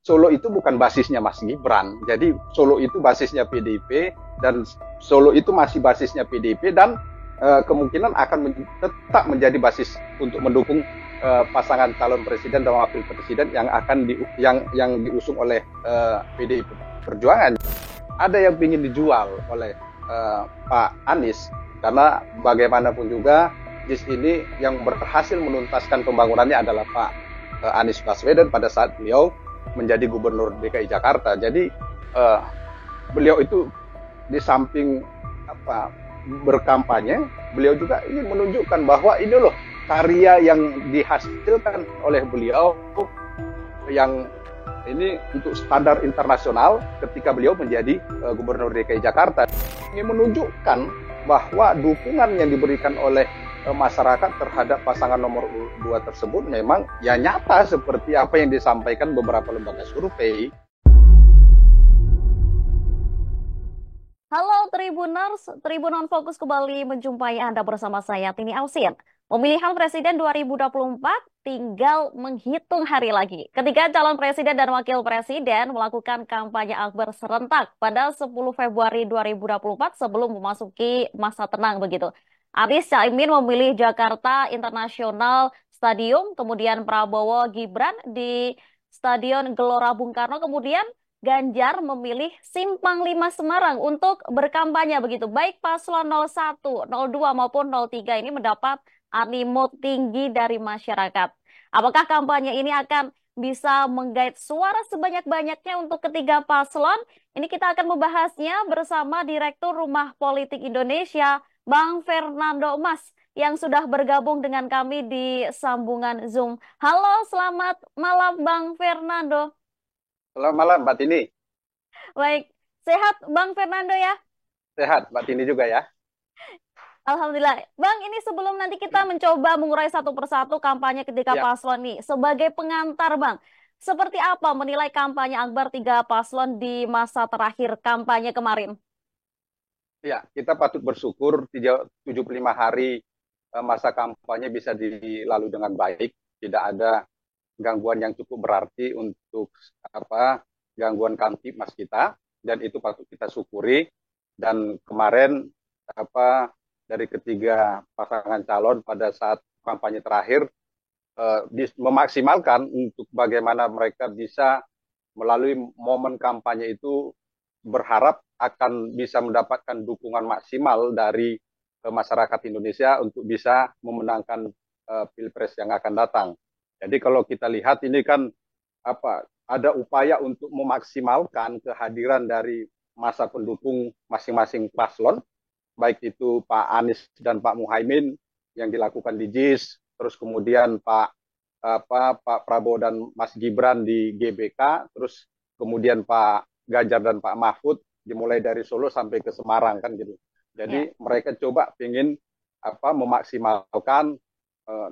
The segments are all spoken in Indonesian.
Solo itu bukan basisnya Mas Gibran. Jadi Solo itu basisnya PDIP dan Solo itu masih basisnya PDIP dan kemungkinan akan tetap menjadi basis untuk mendukung pasangan calon presiden dan wakil presiden yang akan yang diusung oleh PDIP Perjuangan. Ada yang ingin dijual oleh Pak Anies karena bagaimanapun juga JIS ini yang berhasil menuntaskan pembangunannya adalah Pak Anies Baswedan pada saat beliau menjadi gubernur DKI Jakarta. Jadi beliau itu di samping berkampanye, beliau juga ingin menunjukkan bahwa ini loh karya yang dihasilkan oleh beliau yang ini untuk standar internasional ketika beliau menjadi gubernur DKI Jakarta. Ingin menunjukkan bahwa dukungan yang diberikan oleh masyarakat terhadap pasangan nomor 2 tersebut memang ya nyata seperti apa yang disampaikan beberapa lembaga survei. Halo Tribuners, Tribun Fokus kembali menjumpai Anda bersama saya Tini Ausin. Pemilihan Presiden 2024 tinggal menghitung hari lagi. Ketiga calon presiden dan wakil presiden melakukan kampanye akbar serentak pada 10 Februari 2024 sebelum memasuki masa tenang begitu. Anies Caimin memilih Jakarta International Stadium, kemudian Prabowo Gibran di Stadion Gelora Bung Karno, kemudian Ganjar memilih Simpang 5 Semarang untuk berkampanye begitu. Baik paslon 01, 02 maupun 03 ini mendapat animo tinggi dari masyarakat. Apakah kampanye ini akan bisa menggait suara sebanyak-banyaknya untuk ketiga paslon? Ini kita akan membahasnya bersama Direktur Rumah Politik Indonesia, Bang Fernando Mas, yang sudah bergabung dengan kami di sambungan Zoom. Halo, selamat malam Bang Fernando. Selamat malam Mbak Tini. Baik, sehat Bang Fernando ya? Sehat Mbak Tini juga ya. Alhamdulillah. Bang, ini sebelum nanti kita mencoba mengurai satu persatu kampanye ketiga Ya, paslon nih, sebagai pengantar Bang, seperti apa menilai kampanye akbar tiga paslon di masa terakhir kampanye kemarin? ya, kita patut bersyukur 75 hari masa kampanye bisa dilalui dengan baik, tidak ada gangguan yang cukup berarti untuk gangguan kamtipmas kita dan itu patut kita syukuri. Dan kemarin dari ketiga pasangan calon pada saat kampanye terakhir memaksimalkan untuk bagaimana mereka bisa melalui momen kampanye itu berharap akan bisa mendapatkan dukungan maksimal dari masyarakat Indonesia untuk bisa memenangkan pilpres yang akan datang. Jadi kalau kita lihat ini kan ada upaya untuk memaksimalkan kehadiran dari masa pendukung masing-masing paslon, baik itu Pak Anies dan Pak Muhaimin yang dilakukan di JIS, terus kemudian Pak Prabowo dan Mas Gibran di GBK, terus kemudian Pak Ganjar dan Pak Mahfud dimulai dari Solo sampai ke Semarang kan gitu. Ya. Jadi mereka coba ingin memaksimalkan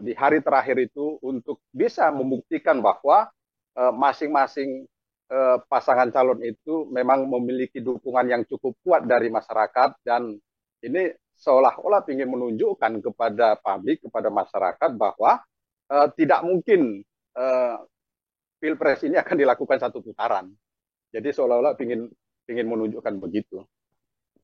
di hari terakhir itu untuk bisa membuktikan bahwa masing-masing pasangan calon itu memang memiliki dukungan yang cukup kuat dari masyarakat dan ini seolah-olah ingin menunjukkan kepada publik, kepada masyarakat bahwa tidak mungkin pilpres ini akan dilakukan satu putaran. Jadi seolah-olah ingin menunjukkan begitu.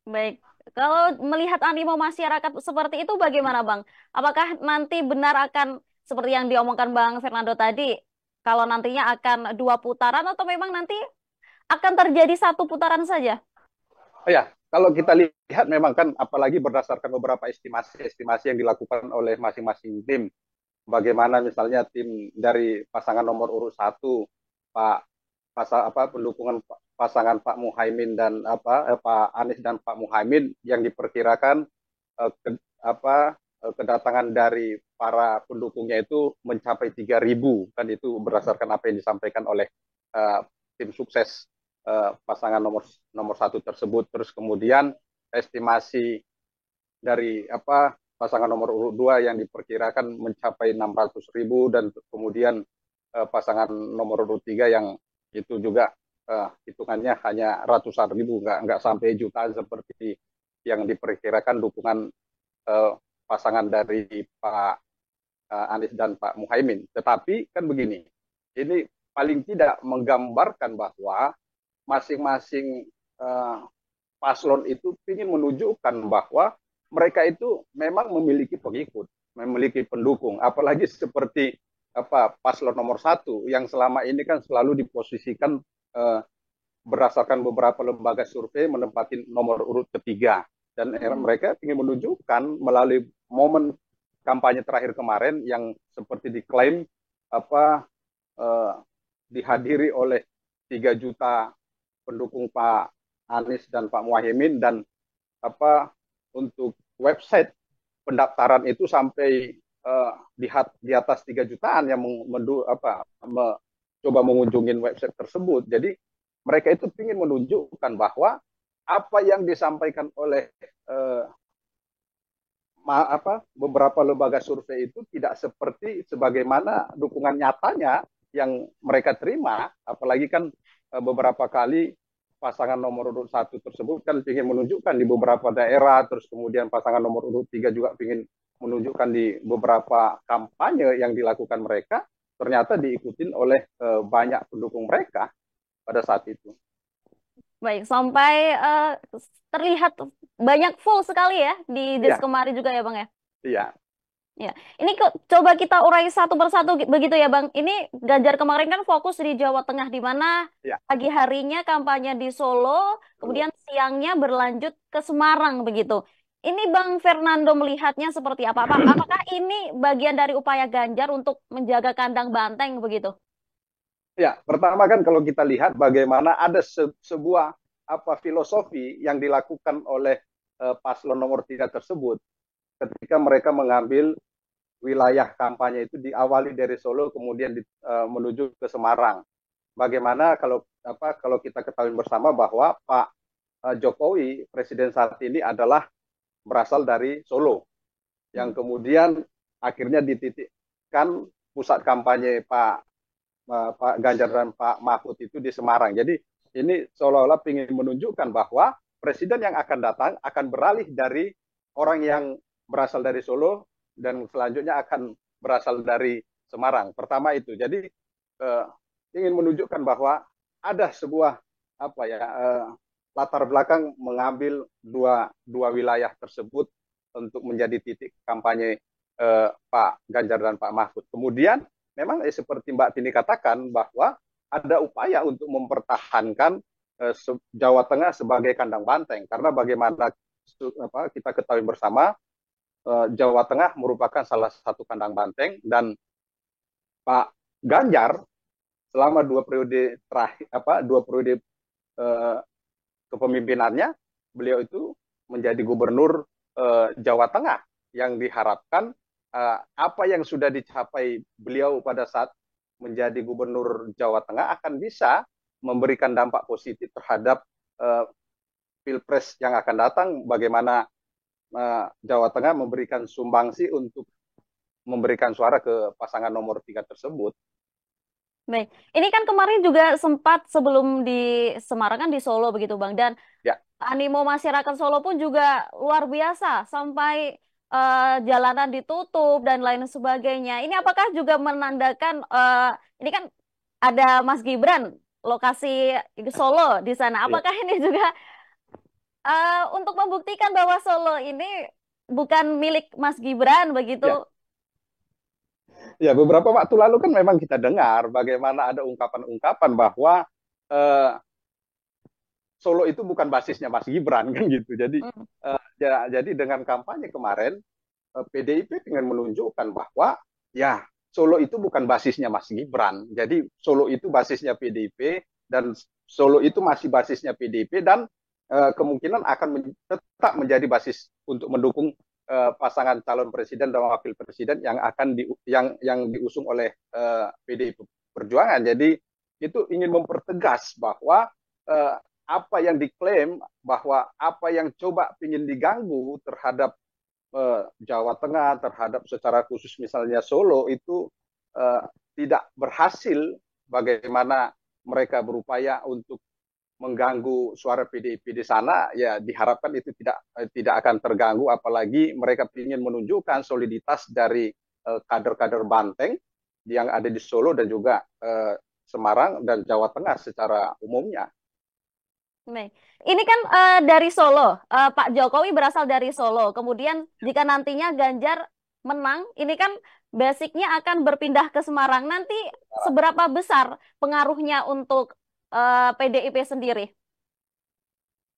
Baik, kalau melihat animo masyarakat seperti itu bagaimana Bang? Apakah nanti benar akan seperti yang diomongkan Bang Fernando tadi, kalau nantinya akan dua putaran atau memang nanti akan terjadi satu putaran saja? Oh ya, kalau kita lihat memang kan apalagi berdasarkan beberapa estimasi yang dilakukan oleh masing-masing tim, bagaimana misalnya tim dari pasangan nomor urut 1, Pak pendukungan pasangan Pak Muhaimin dan Pak Anies dan Pak Muhaimin yang diperkirakan kedatangan dari para pendukungnya itu mencapai 3.000 kan itu berdasarkan apa yang disampaikan oleh uh, tim sukses pasangan nomor 1 tersebut. Terus kemudian estimasi dari pasangan nomor urut 2 yang diperkirakan mencapai 600.000 dan kemudian pasangan nomor urut 3 yang itu juga hitungannya hanya ratusan ribu, nggak sampai jutaan seperti yang diperkirakan dukungan pasangan dari Pak Anies dan Pak Muhaimin. Tetapi kan begini, ini paling tidak menggambarkan bahwa masing-masing paslon itu ingin menunjukkan bahwa mereka itu memang memiliki pengikut, memiliki pendukung, apalagi seperti paslon nomor 1 yang selama ini kan selalu diposisikan berdasarkan beberapa lembaga survei menempati nomor urut ketiga, dan mereka ingin menunjukkan melalui momen kampanye terakhir kemarin yang seperti diklaim dihadiri oleh 3 juta pendukung Pak Anies dan Pak Muhaimin, dan untuk website pendaftaran itu sampai di atas 3 jutaan yang coba mengunjungi website tersebut. Jadi mereka itu ingin menunjukkan bahwa apa yang disampaikan oleh beberapa lembaga survei itu tidak seperti sebagaimana dukungan nyatanya yang mereka terima, apalagi kan beberapa kali pasangan nomor urut 1 tersebut kan ingin menunjukkan di beberapa daerah, terus kemudian pasangan nomor urut 3 juga ingin menunjukkan di beberapa kampanye yang dilakukan mereka, ternyata diikutin oleh banyak pendukung mereka pada saat itu. Baik, sampai terlihat banyak full sekali ya di Iya, kemarin juga ya Bang ya? iya. Ya, ini coba kita urai satu persatu begitu ya Bang. Ini Ganjar kemarin kan fokus di Jawa Tengah, di mana Iya. pagi harinya kampanye di Solo, kemudian siangnya berlanjut ke Semarang begitu. Ini Bang Fernando melihatnya seperti apa? Apakah ini bagian dari upaya Ganjar untuk menjaga kandang banteng begitu? Ya, pertama kan kalau kita lihat bagaimana ada sebuah filosofi yang dilakukan oleh paslon nomor 3 tersebut ketika mereka mengambil wilayah kampanye itu diawali dari Solo kemudian menuju ke Semarang. Bagaimana kalau kita ketahui bersama bahwa Pak Jokowi presiden saat ini adalah berasal dari Solo, yang kemudian akhirnya dititikkan pusat kampanye Pak Ganjar dan Pak Mahfud itu di Semarang. Jadi ini seolah-olah ingin menunjukkan bahwa presiden yang akan datang akan beralih dari orang yang berasal dari Solo dan selanjutnya akan berasal dari Semarang. Pertama itu. Jadi ingin menunjukkan bahwa ada sebuah latar belakang mengambil dua wilayah tersebut untuk menjadi titik kampanye Pak Ganjar dan Pak Mahfud. Kemudian memang seperti Mbak Tini katakan bahwa ada upaya untuk mempertahankan Jawa Tengah sebagai kandang banteng, karena bagaimana kita ketahui bersama Jawa Tengah merupakan salah satu kandang banteng, dan Pak Ganjar selama 2 periode terakhir, 2 periode kepemimpinannya, beliau itu menjadi gubernur Jawa Tengah, yang diharapkan apa yang sudah dicapai beliau pada saat menjadi gubernur Jawa Tengah akan bisa memberikan dampak positif terhadap Pilpres yang akan datang, bagaimana Jawa Tengah memberikan sumbangsi untuk memberikan suara ke pasangan nomor 3 tersebut. Baik, ini kan kemarin juga sempat sebelum di Semarang kan di Solo begitu Bang, dan Ya, animo masyarakat Solo pun juga luar biasa sampai jalanan ditutup dan lain sebagainya. Ini apakah juga menandakan ini kan ada Mas Gibran lokasi Solo di sana. ya, Apakah ini juga untuk membuktikan bahwa Solo ini bukan milik Mas Gibran begitu? ya. Ya, beberapa waktu lalu kan memang kita dengar bagaimana ada ungkapan-ungkapan bahwa eh, Solo itu bukan basisnya Mas Gibran kan gitu. Jadi jadi dengan kampanye kemarin PDIP ingin menunjukkan bahwa ya Solo itu bukan basisnya Mas Gibran. Jadi Solo itu basisnya PDIP, dan Solo itu masih basisnya PDIP, dan kemungkinan akan tetap menjadi basis untuk mendukung pasangan calon presiden dan wakil presiden yang akan yang diusung oleh PDI Perjuangan. Jadi itu ingin mempertegas bahwa apa yang diklaim bahwa apa yang coba ingin diganggu terhadap Jawa Tengah, terhadap secara khusus misalnya Solo itu tidak berhasil, bagaimana mereka berupaya untuk mengganggu suara PDIP di sana, ya diharapkan itu tidak akan terganggu, apalagi mereka ingin menunjukkan soliditas dari kader-kader banteng yang ada di Solo dan juga Semarang dan Jawa Tengah secara umumnya. Baik. Ini kan dari Solo, Pak Jokowi berasal dari Solo. Kemudian jika nantinya Ganjar menang, ini kan basicnya akan berpindah ke Semarang. Nanti seberapa besar pengaruhnya untuk PDIP sendiri?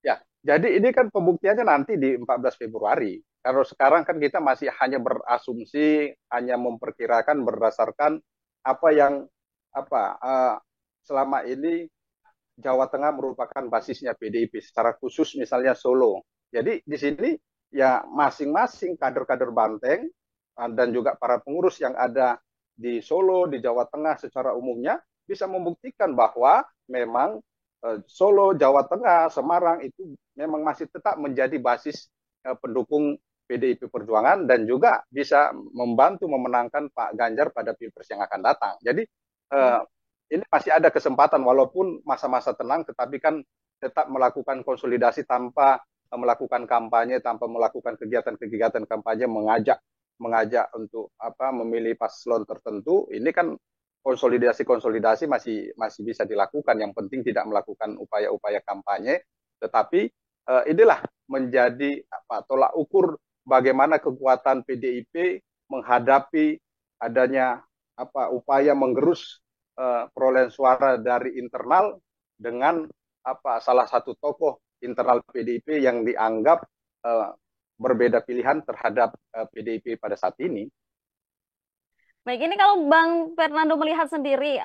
Ya, jadi ini kan pembuktiannya nanti di 14 Februari. Kalau sekarang kan kita masih hanya berasumsi, hanya memperkirakan berdasarkan apa yang apa selama ini Jawa Tengah merupakan basisnya PDIP secara khusus misalnya Solo. Jadi di sini ya masing-masing kader-kader Banteng dan juga para pengurus yang ada di Solo, di Jawa Tengah secara umumnya bisa membuktikan bahwa memang Solo, Jawa Tengah, Semarang itu memang masih tetap menjadi basis pendukung PDIP Perjuangan dan juga bisa membantu memenangkan Pak Ganjar pada Pilpres yang akan datang. Jadi eh, ini masih ada kesempatan walaupun masa-masa tenang, tetapi kan tetap melakukan konsolidasi tanpa melakukan kampanye, tanpa melakukan kegiatan-kegiatan kampanye mengajak mengajak untuk memilih paslon tertentu. Ini kan konsolidasi-konsolidasi masih bisa dilakukan. Yang penting tidak melakukan upaya-upaya kampanye, tetapi inilah menjadi tolak ukur bagaimana kekuatan PDIP menghadapi adanya upaya menggerus perolehan suara dari internal dengan salah satu tokoh internal PDIP yang dianggap berbeda pilihan terhadap PDIP pada saat ini. Baik, ini kalau Bang Fernando melihat sendiri,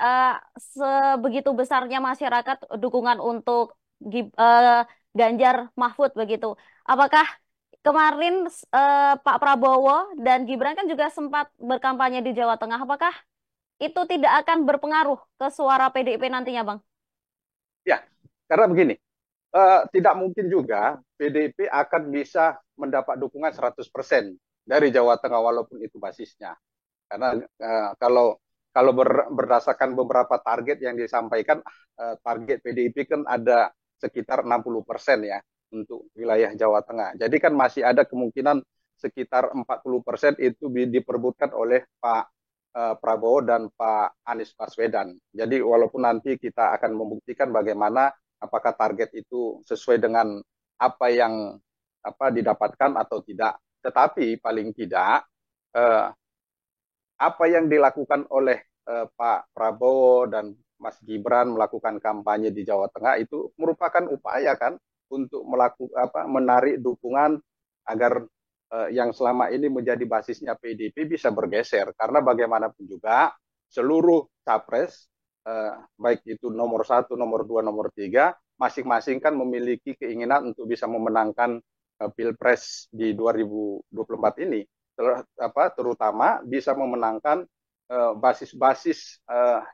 sebegitu besarnya masyarakat dukungan untuk Ganjar Mahfud begitu. Apakah kemarin Pak Prabowo dan Gibran kan juga sempat berkampanye di Jawa Tengah, apakah itu tidak akan berpengaruh ke suara PDIP nantinya, Bang? Ya, karena begini, tidak mungkin juga PDIP akan bisa mendapat dukungan 100% dari Jawa Tengah walaupun itu basisnya. Karena kalau berdasarkan beberapa target yang disampaikan, target PDIP kan ada sekitar 60% ya untuk wilayah Jawa Tengah. Jadi kan masih ada kemungkinan sekitar 40% itu diperbutkan oleh Pak Prabowo dan Pak Anies Baswedan. Jadi walaupun nanti kita akan membuktikan bagaimana apakah target itu sesuai dengan apa yang didapatkan atau tidak. Tetapi paling tidak eh, apa yang dilakukan oleh Pak Prabowo dan Mas Gibran melakukan kampanye di Jawa Tengah itu merupakan upaya kan untuk menarik dukungan agar yang selama ini menjadi basisnya PDIP bisa bergeser karena bagaimanapun juga seluruh capres baik itu nomor 1, nomor 2, nomor 3 masing-masing kan memiliki keinginan untuk bisa memenangkan Pilpres di 2024 ini terutama bisa memenangkan basis-basis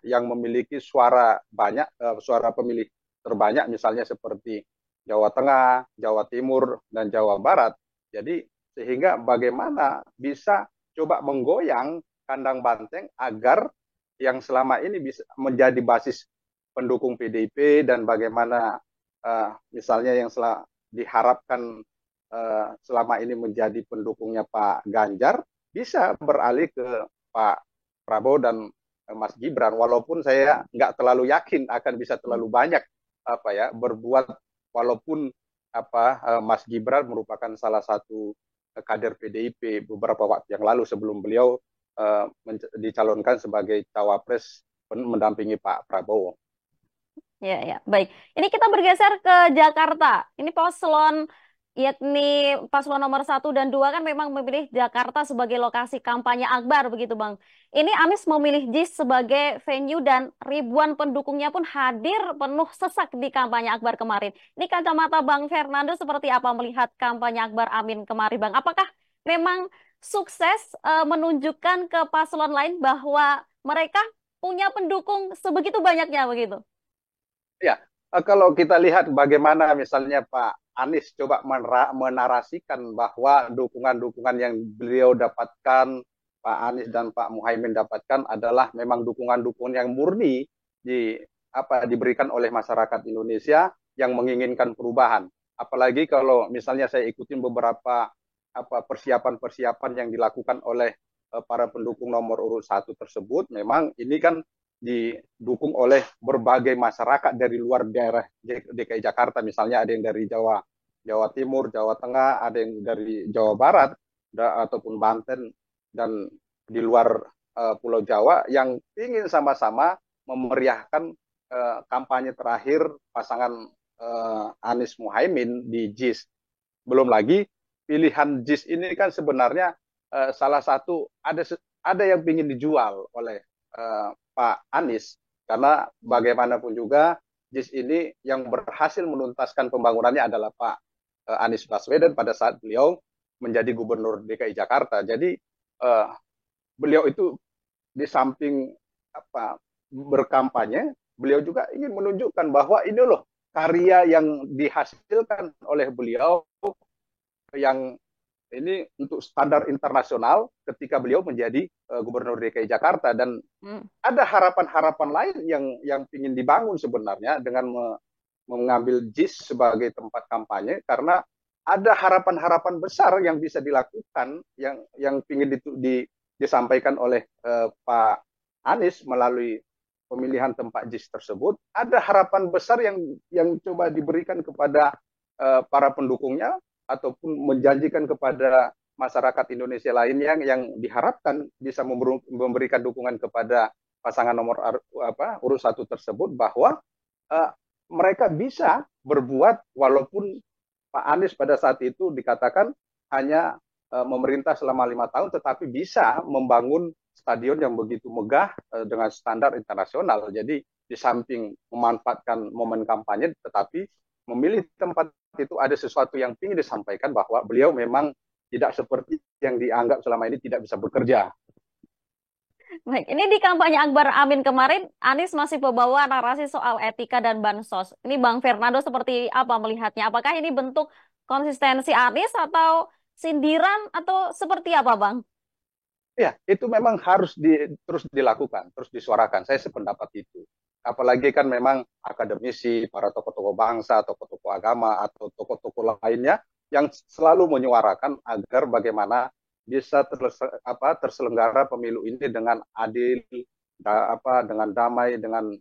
yang memiliki suara banyak, suara pemilih terbanyak misalnya seperti Jawa Tengah, Jawa Timur, dan Jawa Barat. Jadi sehingga bagaimana bisa coba menggoyang kandang banteng agar yang selama ini bisa menjadi basis pendukung PDIP dan bagaimana misalnya yang diharapkan selama ini menjadi pendukungnya Pak Ganjar bisa beralih ke Pak Prabowo dan Mas Gibran walaupun saya nggak terlalu yakin akan bisa terlalu banyak berbuat walaupun Mas Gibran merupakan salah satu kader PDIP beberapa waktu yang lalu sebelum beliau dicalonkan sebagai cawapres mendampingi Pak Prabowo. Ya, ya, baik. Ini kita bergeser ke Jakarta. Ini paslon nomor 1 dan 2 kan memang memilih Jakarta sebagai lokasi kampanye akbar begitu, Bang. Ini Anies memilih JIS sebagai venue dan ribuan pendukungnya pun hadir penuh sesak di kampanye akbar kemarin. Ini kacamata Bang Fernando seperti apa melihat kampanye akbar Amin kemarin, Bang? Apakah memang sukses menunjukkan ke paslon lain bahwa mereka punya pendukung sebegitu banyaknya begitu? Ya, kalau kita lihat bagaimana misalnya Pak Anies coba menarasikan bahwa dukungan-dukungan yang beliau dapatkan, Pak Anies dan Pak Muhaimin dapatkan adalah memang dukungan-dukungan yang murni diberikan oleh masyarakat Indonesia yang menginginkan perubahan. Apalagi kalau misalnya saya ikutin beberapa persiapan-persiapan yang dilakukan oleh para pendukung nomor urut 1 tersebut, memang ini kan didukung oleh berbagai masyarakat dari luar daerah DKI Jakarta. Misalnya ada yang dari Jawa Timur, Jawa Tengah, ada yang dari Jawa Barat ataupun Banten, dan di luar Pulau Jawa yang ingin sama-sama memeriahkan kampanye terakhir pasangan Anies Muhaimin di JIS. Belum lagi pilihan JIS ini kan sebenarnya salah satu ada yang ingin dijual oleh Pak Anies, karena bagaimanapun juga JIS ini yang berhasil menuntaskan pembangunannya adalah Pak Anies Baswedan pada saat beliau menjadi gubernur DKI Jakarta. Jadi beliau itu di samping berkampanye, beliau juga ingin menunjukkan bahwa ini loh karya yang dihasilkan oleh beliau yang ini untuk standar internasional ketika beliau menjadi gubernur DKI Jakarta. Dan ada harapan-harapan lain yang ingin dibangun sebenarnya dengan mengambil JIS sebagai tempat kampanye, karena ada harapan-harapan besar yang bisa dilakukan yang ingin disampaikan oleh Pak Anies melalui pemilihan tempat JIS tersebut. Ada harapan besar yang coba diberikan kepada para pendukungnya ataupun menjanjikan kepada masyarakat Indonesia lain yang diharapkan bisa memberikan dukungan kepada pasangan nomor urut 1 tersebut, bahwa mereka bisa berbuat walaupun Pak Anies pada saat itu dikatakan hanya memerintah selama 5 tahun, tetapi bisa membangun stadion yang begitu megah dengan standar internasional. Jadi di samping memanfaatkan momen kampanye, tetapi memilih tempat itu ada sesuatu yang ingin disampaikan bahwa beliau memang tidak seperti yang dianggap selama ini tidak bisa bekerja. Baik, ini di kampanye Akbar Amin kemarin, Anies masih membawa narasi soal etika dan bansos. Ini Bang Fernando seperti apa melihatnya? Apakah ini bentuk konsistensi Anies atau sindiran atau seperti apa, Bang? Ya, itu memang harus terus dilakukan, terus disuarakan. Saya sependapat itu. Apalagi kan memang akademisi, para tokoh-tokoh bangsa, tokoh-tokoh agama, atau tokoh-tokoh lainnya yang selalu menyuarakan agar bagaimana bisa terselenggara pemilu ini dengan adil, dengan damai, dengan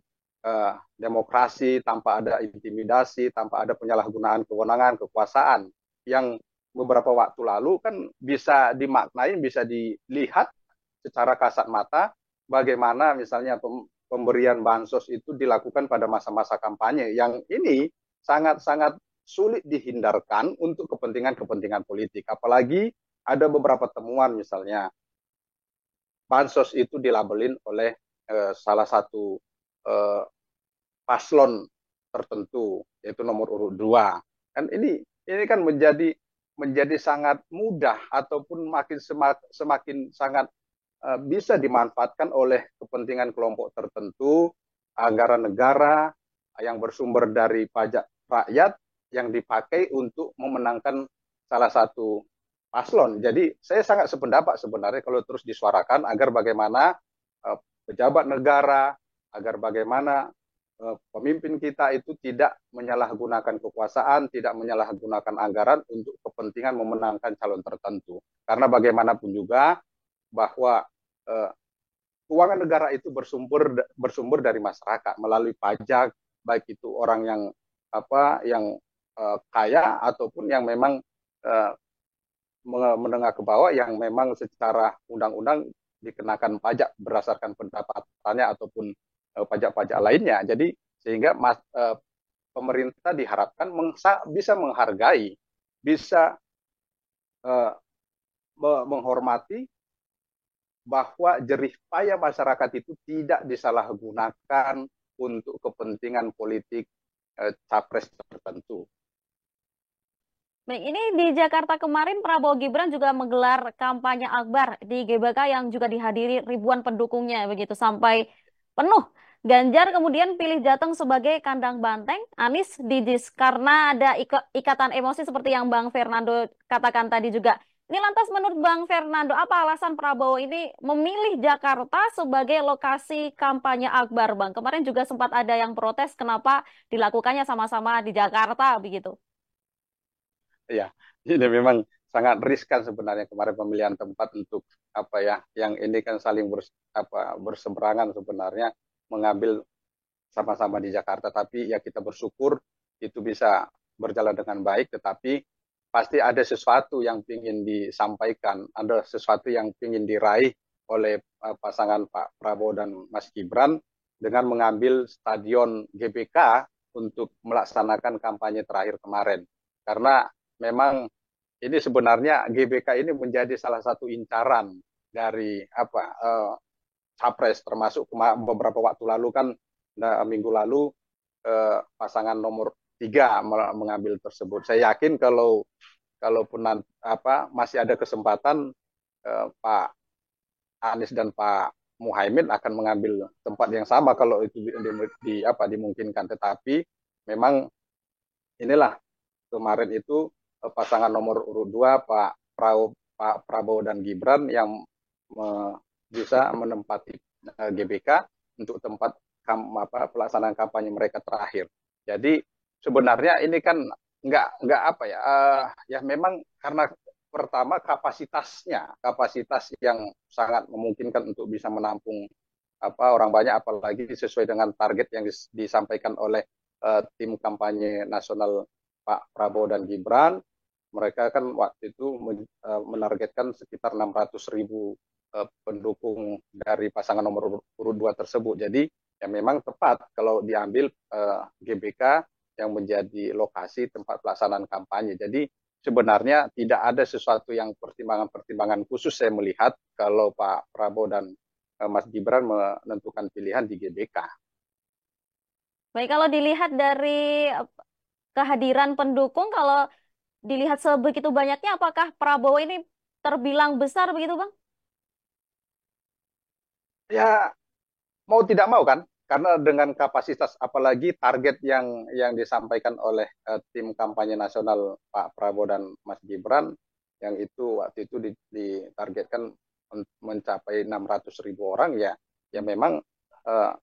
demokrasi, tanpa ada intimidasi, tanpa ada penyalahgunaan kewenangan, kekuasaan yang beberapa waktu lalu kan bisa dimaknai, bisa dilihat secara kasat mata bagaimana misalnya pemberian bansos itu dilakukan pada masa-masa kampanye, yang ini sangat-sangat sulit dihindarkan untuk kepentingan-kepentingan politik. Apalagi ada beberapa temuan misalnya bansos itu dilabelin oleh salah satu paslon tertentu, yaitu nomor urut 2. Kan ini kan menjadi sangat mudah ataupun semakin sangat bisa dimanfaatkan oleh kepentingan kelompok tertentu, anggaran negara yang bersumber dari pajak rakyat yang dipakai untuk memenangkan salah satu paslon. Jadi saya sangat sependapat sebenarnya kalau terus disuarakan agar bagaimana pejabat negara, agar bagaimana pemimpin kita itu tidak menyalahgunakan kekuasaan, tidak menyalahgunakan anggaran untuk kepentingan memenangkan calon tertentu. Karena bagaimanapun juga bahwa keuangan negara itu bersumber dari masyarakat melalui pajak, baik itu orang yang kaya ataupun yang memang menengah ke bawah, yang memang secara undang-undang dikenakan pajak berdasarkan pendapatannya ataupun pajak-pajak lainnya. Jadi sehingga pemerintah diharapkan bisa menghargai, bisa menghormati bahwa jerih payah masyarakat itu tidak disalahgunakan untuk kepentingan politik capres tertentu. Baik, ini di Jakarta kemarin Prabowo Gibran juga menggelar kampanye akbar di GBK yang juga dihadiri ribuan pendukungnya begitu sampai penuh. Ganjar kemudian pilih Jateng sebagai kandang banteng, Anies di JIS karena ada ikatan emosi seperti yang Bang Fernando katakan tadi juga. Ini lantas menurut Bang Fernando, apa alasan Prabowo ini memilih Jakarta sebagai lokasi kampanye akbar, Bang? Kemarin juga sempat ada yang protes kenapa dilakukannya sama-sama di Jakarta begitu. Ya, ini memang sangat riskan sebenarnya kemarin pemilihan tempat untuk yang ini kan saling berseberangan sebenarnya. mengambil sama-sama di Jakarta. Tapi ya kita bersyukur itu bisa berjalan dengan baik, tetapi pasti ada sesuatu yang ingin disampaikan, ada sesuatu yang ingin diraih oleh pasangan Pak Prabowo dan Mas Gibran dengan mengambil stadion GBK untuk melaksanakan kampanye terakhir kemarin. Karena memang ini sebenarnya GBK ini menjadi salah satu incaran dari capres, termasuk beberapa waktu lalu kan, minggu lalu pasangan nomor 3 mengambil tersebut. Saya yakin kalaupun masih ada kesempatan, Pak Anies dan Pak Muhaimin akan mengambil tempat yang sama kalau itu dimungkinkan. Tetapi memang inilah kemarin itu pasangan nomor urut 2 Pak Prabowo dan Gibran yang bisa menempati GBK untuk tempat pelaksanaan kampanye mereka terakhir. Jadi sebenarnya ini kan nggak ya memang karena pertama kapasitas yang sangat memungkinkan untuk bisa menampung orang banyak, apalagi sesuai dengan target yang disampaikan oleh tim kampanye nasional Pak Prabowo dan Gibran. Mereka kan waktu itu menargetkan sekitar 600.000 pendukung dari pasangan nomor urut 2 tersebut. Jadi ya memang tepat kalau diambil GBK yang menjadi lokasi tempat pelaksanaan kampanye. Jadi sebenarnya tidak ada sesuatu yang pertimbangan-pertimbangan khusus saya melihat kalau Pak Prabowo dan Mas Gibran menentukan pilihan di GBK. Baik, kalau dilihat dari kehadiran pendukung, kalau dilihat sebegitu banyaknya, apakah Prabowo ini terbilang besar begitu, Bang? Ya mau tidak mau kan, karena dengan kapasitas apalagi target yang disampaikan oleh tim kampanye nasional Pak Prabowo dan Mas Gibran, yang itu waktu itu ditargetkan mencapai 600.000 orang, ya memang uh,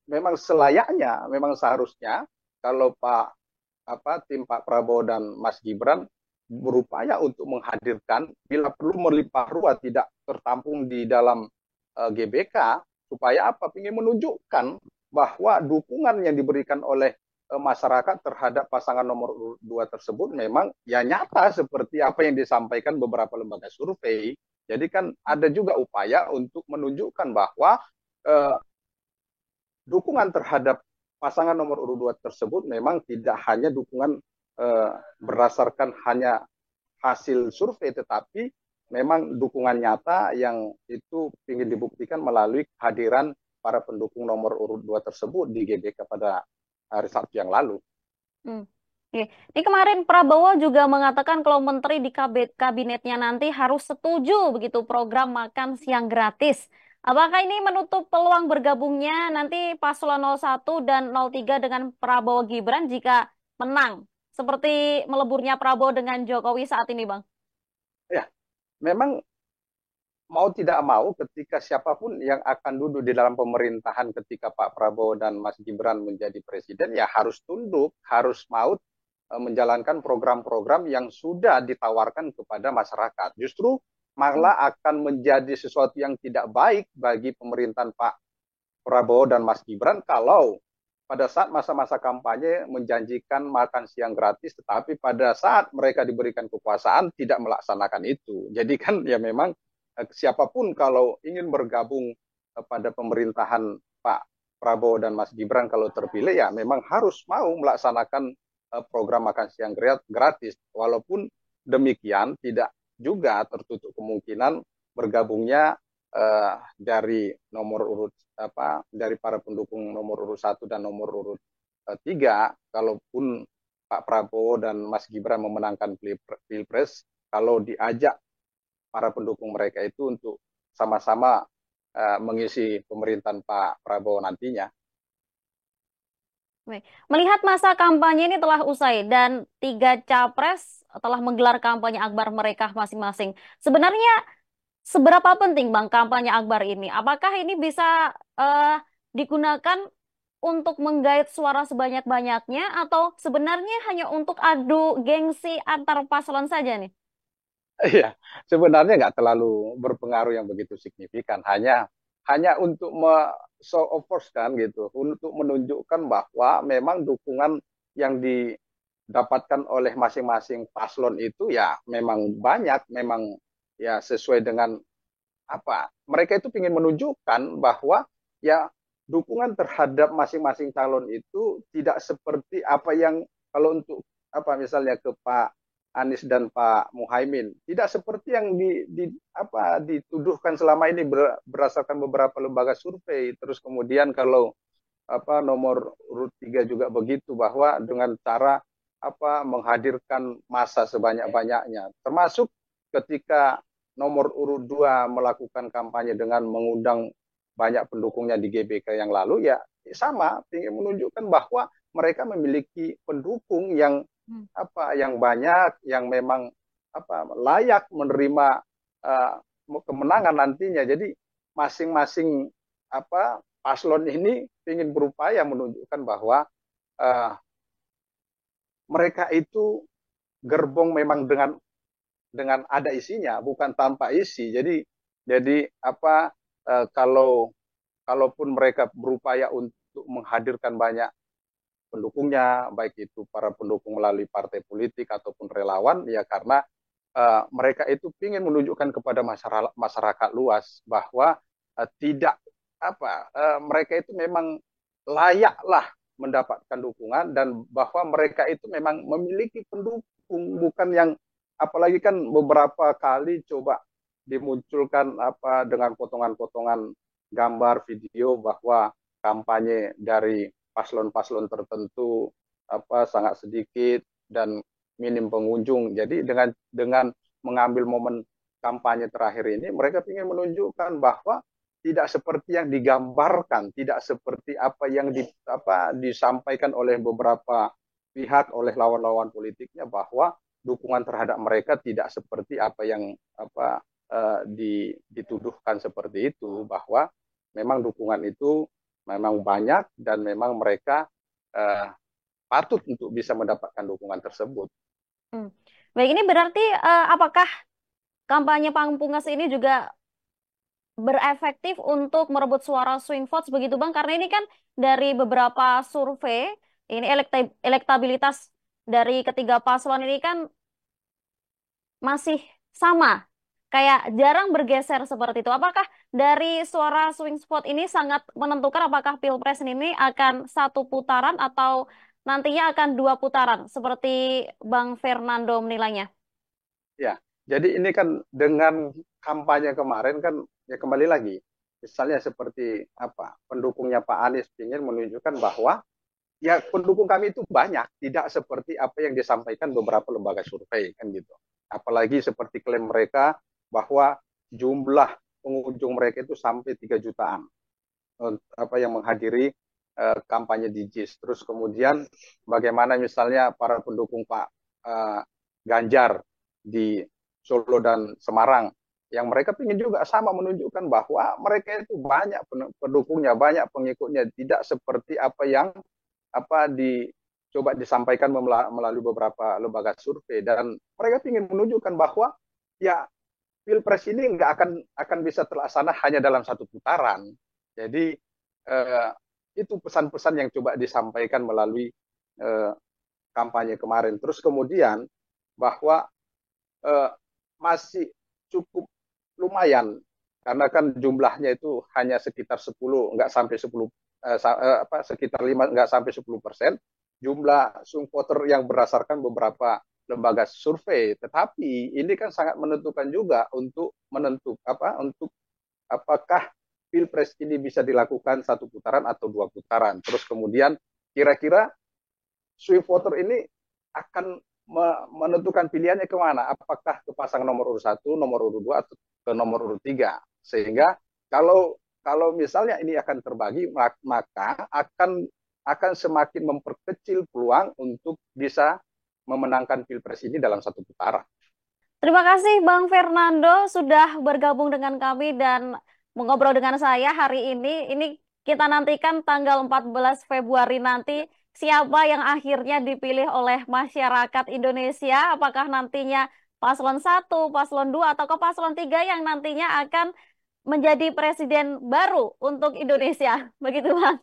memang selayaknya, memang seharusnya kalau tim Pak Prabowo dan Mas Gibran berupaya untuk menghadirkan, bila perlu melimpah ruah, tidak tertampung di dalam GBK, supaya ingin menunjukkan bahwa dukungan yang diberikan oleh masyarakat terhadap pasangan nomor 2 tersebut memang ya nyata seperti apa yang disampaikan beberapa lembaga survei. Jadi kan ada juga upaya untuk menunjukkan bahwa dukungan terhadap pasangan nomor urut 2 tersebut memang tidak hanya dukungan berdasarkan hanya hasil survei, tetapi memang dukungan nyata yang itu ingin dibuktikan melalui kehadiran para pendukung nomor urut 2 tersebut di GBK pada hari Sabtu yang lalu. Ini kemarin Prabowo juga mengatakan kalau menteri di kabinetnya nanti harus setuju begitu program makan siang gratis. Apakah ini menutup peluang bergabungnya nanti paslon 01 dan 03 dengan Prabowo Gibran jika menang? Seperti meleburnya Prabowo dengan Jokowi saat ini, Bang. Ya, memang mau tidak mau ketika siapapun yang akan duduk di dalam pemerintahan ketika Pak Prabowo dan Mas Gibran menjadi presiden, ya harus tunduk, harus mau menjalankan program-program yang sudah ditawarkan kepada masyarakat. Justru malah akan menjadi sesuatu yang tidak baik bagi pemerintahan Pak Prabowo dan Mas Gibran kalau pada saat masa-masa kampanye menjanjikan makan siang gratis, tetapi pada saat mereka diberikan kekuasaan tidak melaksanakan itu. Jadi kan ya memang siapapun kalau ingin bergabung pada pemerintahan Pak Prabowo dan Mas Gibran kalau terpilih, ya memang harus mau melaksanakan program makan siang gratis. Walaupun demikian tidak juga tertutup kemungkinan bergabungnya dari nomor urut dari para pendukung nomor urut 1 dan nomor urut 3, kalaupun Pak Prabowo dan Mas Gibran memenangkan Pilpres, kalau diajak para pendukung mereka itu untuk sama-sama mengisi pemerintahan Pak Prabowo nantinya. Melihat masa kampanye ini telah usai dan 3 capres telah menggelar kampanye akbar mereka masing-masing. Sebenarnya seberapa penting, Bang, kampanye akbar ini? Apakah ini bisa digunakan untuk menggait suara sebanyak-banyaknya atau sebenarnya hanya untuk adu gengsi antar paslon saja nih? Iya, sebenarnya nggak terlalu berpengaruh yang begitu signifikan. Hanya hanya untuk show of force kan gitu, untuk menunjukkan bahwa memang dukungan yang didapatkan oleh masing-masing paslon itu ya memang banyak, memang ya sesuai dengan apa mereka itu ingin menunjukkan bahwa ya dukungan terhadap masing-masing calon itu tidak seperti apa yang kalau untuk apa misalnya ke Pak Anies dan Pak Muhaimin tidak seperti yang apa dituduhkan selama ini berdasarkan beberapa lembaga survei. Terus kemudian kalau apa nomor urut 3 juga begitu bahwa dengan cara apa menghadirkan massa sebanyak-banyaknya termasuk ketika nomor urut 2 melakukan kampanye dengan mengundang banyak pendukungnya di GBK yang lalu ya sama ingin menunjukkan bahwa mereka memiliki pendukung yang apa yang banyak yang memang apa layak menerima uh, kemenangan nantinya. Jadi masing-masing apa paslon ini ingin berupaya menunjukkan bahwa uh, mereka itu gerbong memang dengan ada isinya, bukan tanpa isi. Jadi apa kalau kalaupun mereka berupaya untuk menghadirkan banyak pendukungnya, baik itu para pendukung melalui partai politik ataupun relawan, ya karena mereka itu ingin menunjukkan kepada masyarakat luas bahwa tidak apa mereka itu memang layaklah mendapatkan dukungan dan bahwa mereka itu memang memiliki pendukung bukan yang apalagi kan beberapa kali coba dimunculkan apa dengan potongan-potongan gambar video bahwa kampanye dari paslon-paslon tertentu apa sangat sedikit dan minim pengunjung. Jadi dengan mengambil momen kampanye terakhir ini mereka ingin menunjukkan bahwa tidak seperti yang digambarkan, tidak seperti apa yang disampaikan oleh beberapa pihak oleh lawan-lawan politiknya bahwa dukungan terhadap mereka tidak seperti apa yang dituduhkan seperti itu bahwa memang dukungan itu memang banyak dan memang mereka patut untuk bisa mendapatkan dukungan tersebut. Baik, ini berarti apakah kampanye Pamungkas ini juga berefektif untuk merebut suara swing votes begitu Bang? Karena ini kan dari beberapa survei, ini elektabilitas dari ketiga paslon ini kan masih sama, kayak jarang bergeser seperti itu. Apakah dari suara swing vote ini sangat menentukan apakah Pilpres ini akan satu putaran atau nantinya akan dua putaran, seperti Bang Fernando menilainya? Ya, jadi ini kan dengan kampanye kemarin kan ya kembali lagi, misalnya seperti apa pendukungnya Pak Anies ingin menunjukkan bahwa ya pendukung kami itu banyak, tidak seperti apa yang disampaikan beberapa lembaga survei kan gitu. Apalagi seperti klaim mereka bahwa jumlah pengunjung mereka itu sampai 3 jutaan apa yang menghadiri kampanye di JIS. Terus kemudian bagaimana misalnya para pendukung Pak Ganjar di Solo dan Semarang yang mereka ingin juga sama menunjukkan bahwa mereka itu banyak pendukungnya, banyak pengikutnya, tidak seperti apa yang dicoba disampaikan melalui beberapa lembaga survei dan mereka ingin menunjukkan bahwa ya Pilpres ini nggak akan bisa terlaksana hanya dalam satu putaran. Jadi itu pesan-pesan yang coba disampaikan melalui kampanye kemarin. Terus kemudian bahwa masih cukup lumayan karena kan jumlahnya itu hanya sekitar 10, nggak sampai 10 sekitar 5 nggak sampai 10% jumlah swing voter yang berdasarkan beberapa lembaga survei. Tetapi ini kan sangat menentukan juga untuk untuk apakah Pilpres ini bisa dilakukan satu putaran atau dua putaran. Terus kemudian kira-kira swing voter ini akan menentukan pilihannya kemana, apakah ke pasangan nomor urut 1, nomor urut 2, atau ke nomor urut 3. Sehingga kalau misalnya ini akan terbagi, maka akan semakin memperkecil peluang untuk bisa memenangkan Pilpres ini dalam satu putaran. Terima kasih Bang Fernando sudah bergabung dengan kami dan mengobrol dengan saya hari ini. Ini kita nantikan tanggal 14 Februari nanti siapa yang akhirnya dipilih oleh masyarakat Indonesia. Apakah nantinya paslon 1, paslon 2, atau ke paslon 3 yang nantinya akan menjadi presiden baru untuk Indonesia. Begitu, Bang.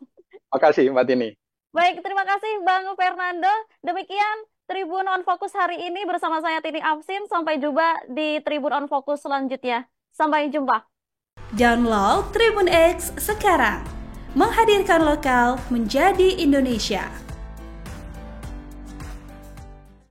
Makasih Mbak Tini. Baik, terima kasih Bang Fernando. Demikian Tribun On Fokus hari ini bersama saya Tini Afsin. Sampai jumpa di Tribun On Fokus selanjutnya. Sampai jumpa. Download Tribun X sekarang. Menghadirkan lokal menjadi Indonesia.